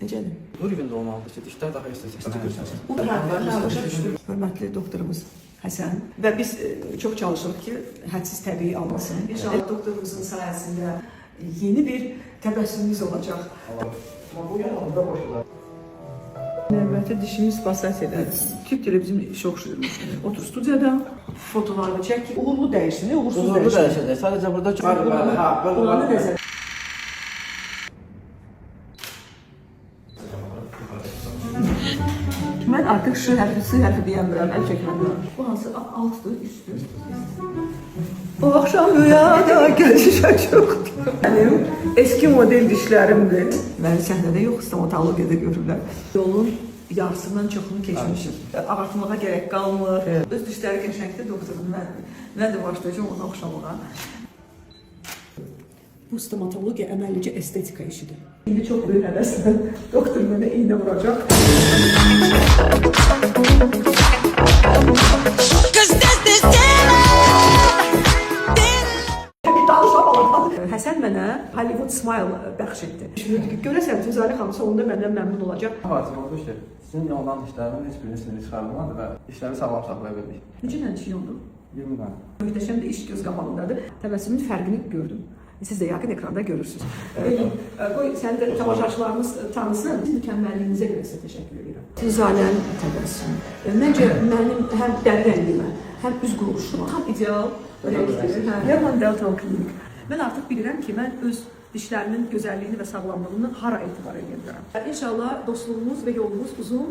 Necədir? Dur evində olmalıdır ki, dişlər daha estetik. Hörmətli doktorumuz Həsən və biz çox çalışırıq ki, hədsiz təbii almasın. İnşallah doktorumuzun sayəsində yeni bir təbəssümümüz olacaq. Bu yanında boşlar. Növbəti dişimiz basasiyadır. Tüp televizyon işi oxşuyur. Otur studiyada, fotolarını çək ki, uğurlu dəyişsin, uğursuz dəyişsin. Uğurlu dəyişəcək. Sadəcə burada olanı nəzər. Mən artıq ş hərfi deyəmirəm, əl çəkməliyəm. Bu hansı altıdır, üstür. O axşam rüyada gəlişə çoxdur. Mənim eski model dişlərimdir. Məni səhnədə yox, stomatoloqiyada görürlər. Yolun yarısından çoxunu keçmişim. Ağartmağa gərək qalmır. Öz dişləri qəşəngdir doktorum. Mən də başlayacağım ona oxşamağa. Bu stomatologiya əməllicə estetika işidir. İndi çox böyük həvəslə doktor mənə iynə vuracaq. Həsən mənə Hollywood Smile bəxş etdi. Düşünürdü ki, görəsən Tüzali xanım sonunda məndən məmnun olacaq. Hatim oldu ki, sizin yoldan dişlərimin heç birinin siniri çıxarılmadı və dişləri sağlam saxlaya bildik. Necə dənçi yoldu? 20 dənə. Möhtəşəm də iş göz qabağındadır. Təbəssümün fərqini gördüm. Siz də yaqin ekranda görürsünüz. Qoy, sən də tamaşaçılarımız tanısın. Mükəmməliyinizə görə sizə təşəkkür edirəm. Tüzalən təbəssüm. Məncə mənim həm dəri rəngimə, həm üz quruluşuma tam ideal rəngdir. German Dental Clinic. Mən artıq bilirəm ki, mən öz dişlərimin gözəlliyini və sağlamlığını hara etibar edə bilərəm. İnşallah dostluğumuz və yolumuz uzun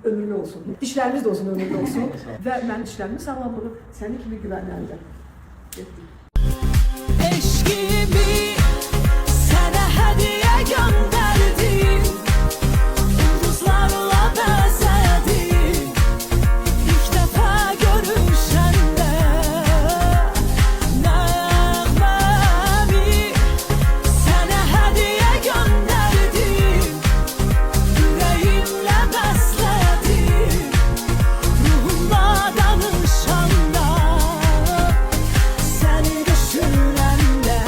ömürlü olsun. Dişlərimiz də uzun ömürlü olsun və mənim dişlərimin sağlamlığı sənin kimi güvənləridir. Eşkimi sənə hədiyə göndərdim, ulduzlarla bəzədim, ilk dəfə görüşəndə nəğməmi sənə hədiyə göndərdim, ürəyimlə bəslədim, ruhumla danışanda səni düşünəndə.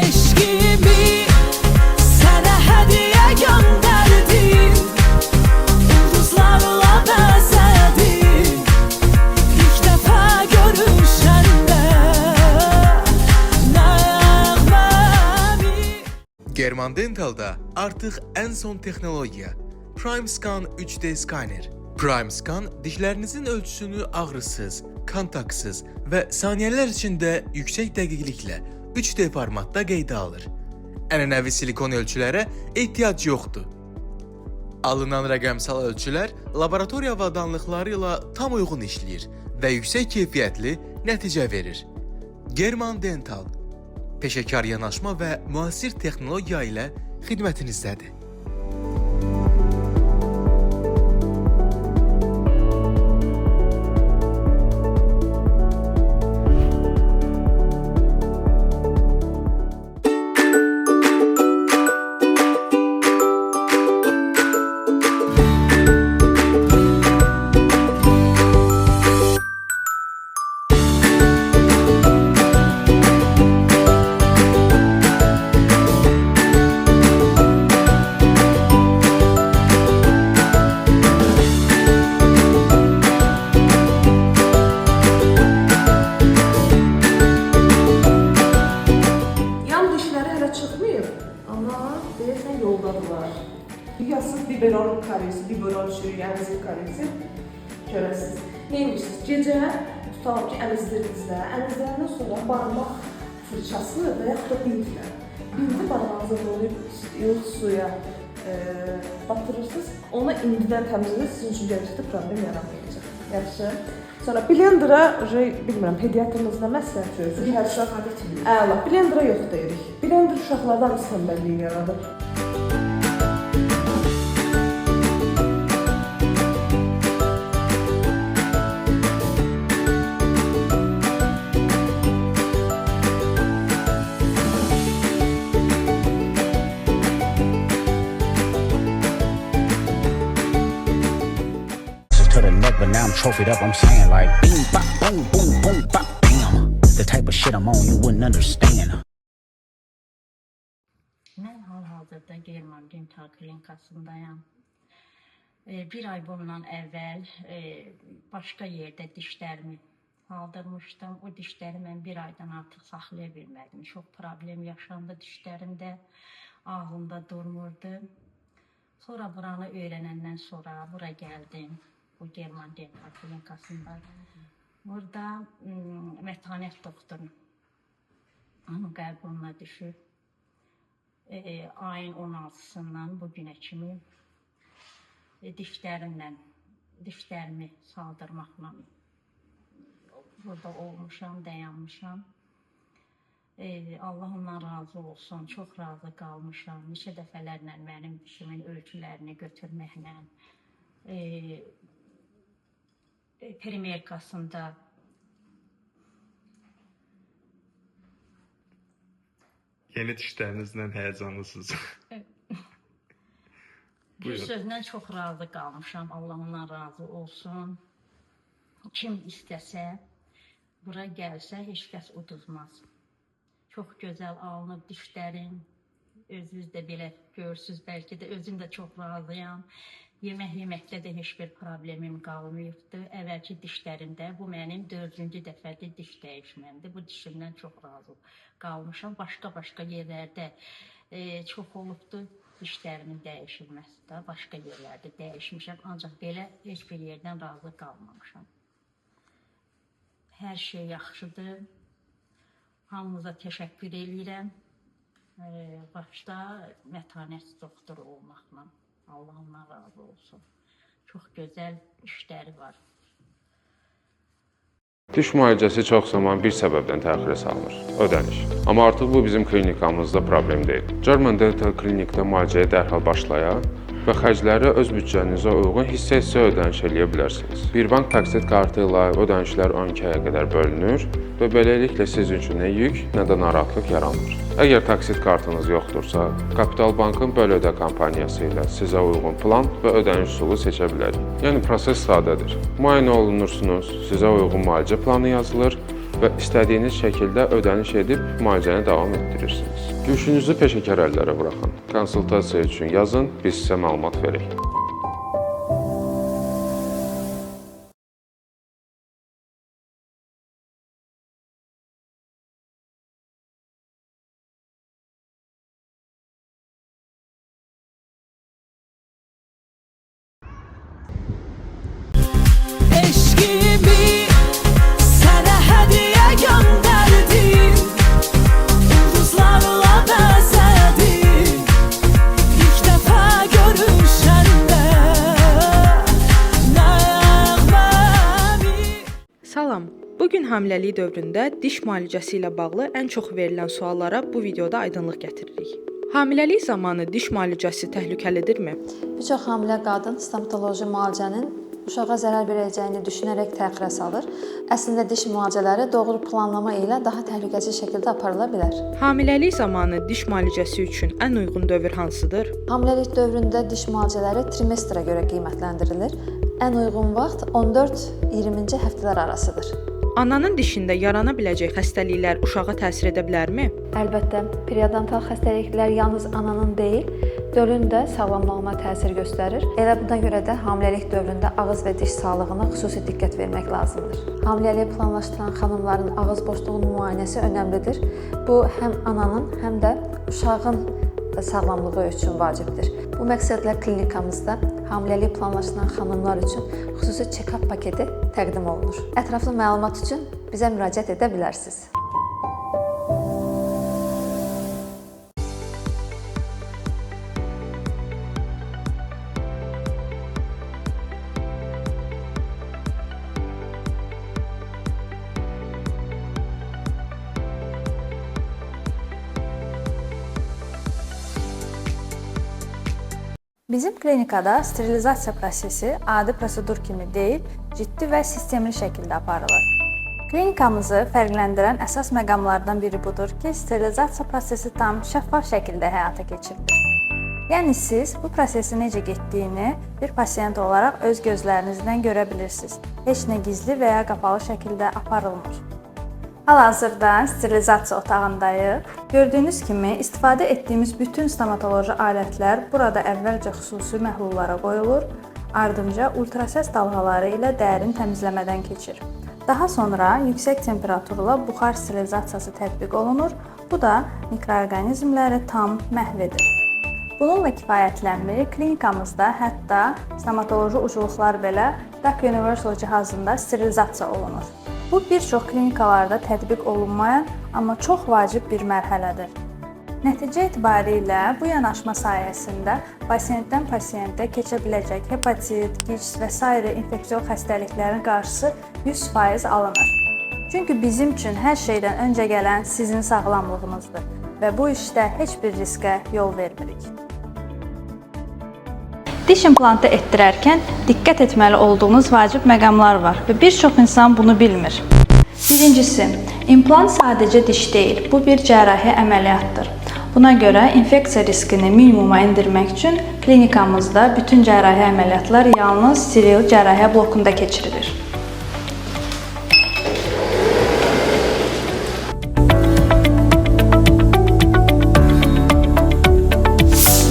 Eşkimi sənə hədiyə göndərdim, ulduzlarla bəzədim, ilk dəfə görüşəndə nəğməmi. German Dental'da artıq ən son texnologiya PrimeScan 3D skaner. PrimeScan dişlərinizin ölçüsünü ağrısız, kontaktsız və saniyələr içində yüksək dəqiqliklə 3D formatda qeydə alır. Ənənəvi silikon ölçülərə ehtiyac yoxdur. Alınan rəqəmsal ölçülər laboratoriya avadanlıqları ilə tam uyğun işləyir və yüksək keyfiyyətli nəticə verir. German Dental peşəkar yanaşma və müasir texnologiya ilə xidmətinizdədir. biberon karisi, biberon çürüyü, əlizlik karisi görəsiniz. Neymişsiniz? Gecə tutalım ki, əlizdirdinizdə, əlizdirəndən sonra barmaq fırçası və yaxud da bindlə. Bindi barmağınıza dolayıb suya batırırsınız. Onu indidən təmizləyirsiniz, sizin üçün gələcəkdə problem yaranmayacaq. Yaxşı. Sonra blendera, bilmirəm, pediatrımız nə məsləhət görürsünüz? Hər uşaq adətdir. Əla, blendera yox deyirik. Blender uşaqlardan istənbəlliyi yaradır. To the neck, but now I'm trophied up. I'm saying like bing, bop, boom, boom, boom, bop, bam. The type of shit I'm on, you wouldn't understand. Mən hal-hazırda German Dental Klinikasındayam. Bir ay bundan əvvəl başqa yerdə dişlərimi aldırmışdım. O dişləri mən bir aydan artıq saxlaya bilmədim. Çox problem yaşandı dişlərimdə, ağlımda durmurdu. Sonra buranı öyrənəndən sonra bura gəldim. Bu German Dental Klinikasında. Burada mətanət doktoru onun qəbuluna düşüb. Ayın 16-sından bu günə kimi dişlərimi saldırmaqla burada olmuşam, dayanmışam. Allah ondan razı olsun, çox razı qalmışam. Neçə dəfələrlə mənim dişimin ölçülərini götürməklə, primerkasında yeni dişlərinizdən həyəcanlısınız. bir sözlə çox razı qalmışam. Allah ondan razı olsun. Kim istəsə, bura gəlsə heç kəs uduzmaz. Çox gözəl alınıb dişlərim. Özünüz də belə görürsünüz, bəlkə də özüm də çox razıyam. Yeməkdə də heç bir problemim qalmayıbdır. Əvvəlki dişlərimdə bu mənim 4-cü dəfədir diş dəyişməndir. Bu dişimdən çox razı qalmışam. Başqa yerlərdə çox olubdur dişlərimin dəyişilməsi də. Başqa yerlərdə dəyişmişəm, ancaq belə heç bir yerdən razı qalmamışam. Hər şey yaxşıdır. Hamınıza təşəkkür edirəm. Başda mətanət doktoru olmaqla. Allah ondan razı olsun. Çox gözəl işləri var. Diş müalicəsi çox zaman bir səbəbdən təxirə salınır, ödəniş. Amma artıq bu bizim klinikamızda problem deyil. German Dental Klinikdə müalicəyə dərhal başlaya və xərcləri öz büdcənizə uyğun hissə-hissə ödəniş edə bilərsiniz. Bir bank taksit kartı ilə ödənişlər 12 aya qədər bölünür və beləliklə sizin üçün nə yük, nə də narahatlıq yaranmır. Əgər taksit kartınız yoxdursa, Kapital Bankın Böl Ödə kampaniyası ilə sizə uyğun plan və ödəniş üsulu seçə bilərik. Yəni proses sadədir. Müayinə olunursunuz, sizə uyğun müalicə planı yazılır və istədiyiniz şəkildə ödəniş edib müalicəni davam etdirirsiniz. Gülüşünüzü peşəkar əllərə buraxın. Konsultasiya üçün yazın, biz sizə məlumat verək. Eşkimi sənə hədiyyə göndərdim, ulduzlarla bəzədim, ilk dəfə görüşəndə nəğməmi. Salam. Bugün hamiləlik dövründə diş müalicəsi ilə bağlı ən çox verilən suallara bu videoda aydınlıq gətiririk. Hamiləlik zamanı diş müalicəsi təhlükəlidirmi? Bir çox hamilə qadın stomatoloji müalicənin uşağa zərər verəcəyini düşünərək təxirə salır. Əslində diş müalicələri doğru planlama ilə daha təhlükəsiz şəkildə aparıla bilər. Hamiləlik zamanı diş müalicəsi üçün ən uyğun dövr hansıdır? Hamiləlik dövründə diş müalicələri trimestrə görə qiymətləndirilir. Ən uyğun vaxt 14-20-ci həftələr arasıdır. Ananın dişində yarana biləcək xəstəliklər uşağa təsir edə bilərmi? Əlbəttə, periodontal xəstəliklər yalnız ananın deyil, dölün də sağlamlığına təsir göstərir. Elə buna görə də hamiləlik dövründə ağız və diş sağlığına xüsusi diqqət vermək lazımdır. Hamiləliyi planlaşdıran xanımların ağız boşluğunun müayinəsi önəmlidir. Bu həm ananın, həm də uşağın sağlamlığı üçün vacibdir. Bu Bu məqsədlə klinikamızda hamiləlik planlaşdıran xanımlar üçün xüsusi check-up paketi təqdim olunur. Ətraflı məlumat üçün bizə müraciət edə bilərsiniz. Bizim klinikada sterilizasiya prosesi adi prosedur kimi deyil, ciddi və sistemli şəkildə aparılır. Klinikamızı fərqləndirən əsas məqamlardan biri budur ki, sterilizasiya prosesi tam şəffaf şəkildə həyata keçirilir. Yəni siz bu prosesin necə getdiyini bir pasiyent olaraq öz gözlərinizdən görə bilirsiniz. Heç nə gizli və ya qapalı şəkildə aparılmır. Hal-hazırda sterilizasiya otağındayıq. Gördüyünüz kimi istifadə etdiyimiz bütün stomatoloji alətlər burada əvvəlcə xüsusi məhlullara qoyulur, ardınca ultrasəs dalğaları ilə dərin təmizləmədən keçir. Daha sonra yüksək temperaturla buxar sterilizasiyası tətbiq olunur. Bu da mikroorqanizmləri tam məhv edir. Bununla kifayətlənmir, klinikamızda hətta stomatoloji ucluqlar belə Duck Universal cihazında sterilizasiya olunur. Bu bir çox klinikalarda tətbiq olunmayan, amma çox vacib bir mərhələdir. Nəticə etibarilə bu yanaşma sayəsində pasiyentdən pasiyentə keçə biləcək hepatit, gics və s. infeksion xəstəliklərin qarşısı 100% alınır. Çünki bizim üçün hər şeydən öncə gələn sizin sağlamlığınızdır və bu işdə heç bir riskə yol vermirik. Diş implantı etdirərkən diqqət etməli olduğunuz vacib məqamlar var və bir çox insan bunu bilmir. Birincisi, implant sadəcə diş deyil, bu bir cərrahi əməliyyatdır. Buna görə infeksiya riskini minimuma endirmək üçün klinikamızda bütün cərrahi əməliyyatlar yalnız steril cərrahiyyə blokunda keçirilir.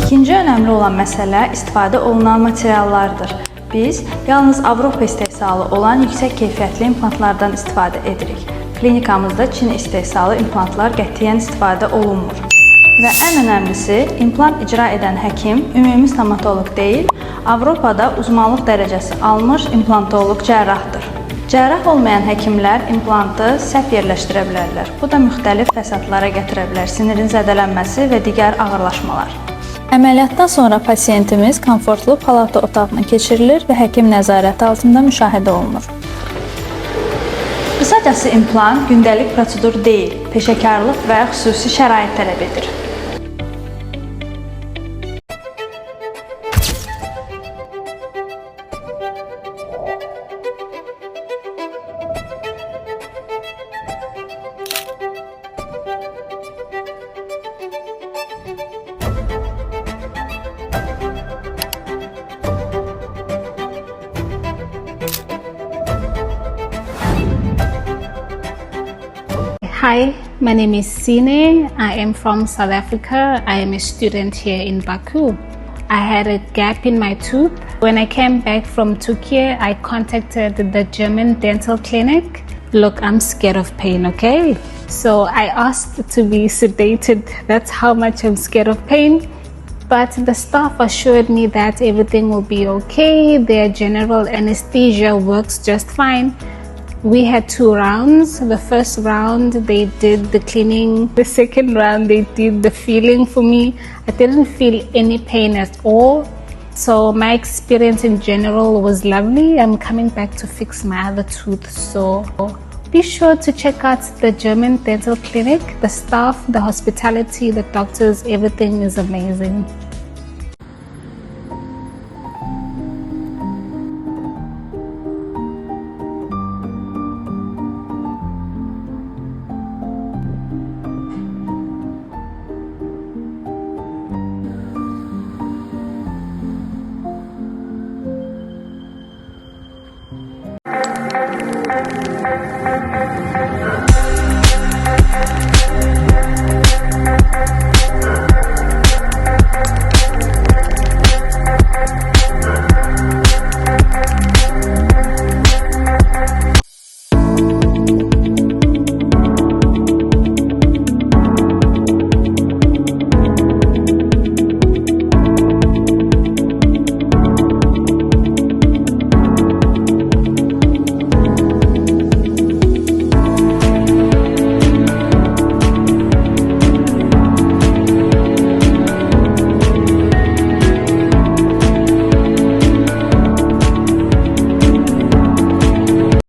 İkinci önəmli olan məsələ istifadə olunan materiallardır. Biz yalnız Avropa istehsalı olan yüksək keyfiyyətli implantlardan istifadə edirik. Klinikamızda Çin istehsalı implantlar qətiyyən istifadə olunmur. Və ən önəmlisi, implant icra edən həkim ümumi stomatoloq deyil, Avropada uzmanlıq dərəcəsi almış implantoloq cərrahdır. Cərrah olmayan həkimlər implantı səhv yerləşdirə bilərlər. Bu da müxtəlif fəsadlara gətirə bilər, sinirin zədələnməsi və digər ağırlaşmalar. Əməliyyatdan sonra pasiyentimiz komfortlu palata otağına keçirilir və həkim nəzarəti altında müşahidə olunur. Qısacası implant gündəlik prosedur deyil, peşəkarlıq və xüsusi şərait tələb edir. Hi, my name is Sine. I am from South Africa. I am a student here in Baku. I had a gap in my tooth. When I came back from Turkey, I contacted the German dental clinic. Look, I'm scared of pain, okay? So I asked to be sedated. That's how much I'm scared of pain. But the staff assured me that everything will be okay. Their general anesthesia works just fine. We had 2 rounds. The first round, they did the cleaning. The second round, they did the feeling for me. I didn't feel any pain at all. So my experience in general was lovely. I'm coming back to fix my other tooth. So be sure to check out the German dental clinic. The staff, the hospitality, the doctors, everything is amazing.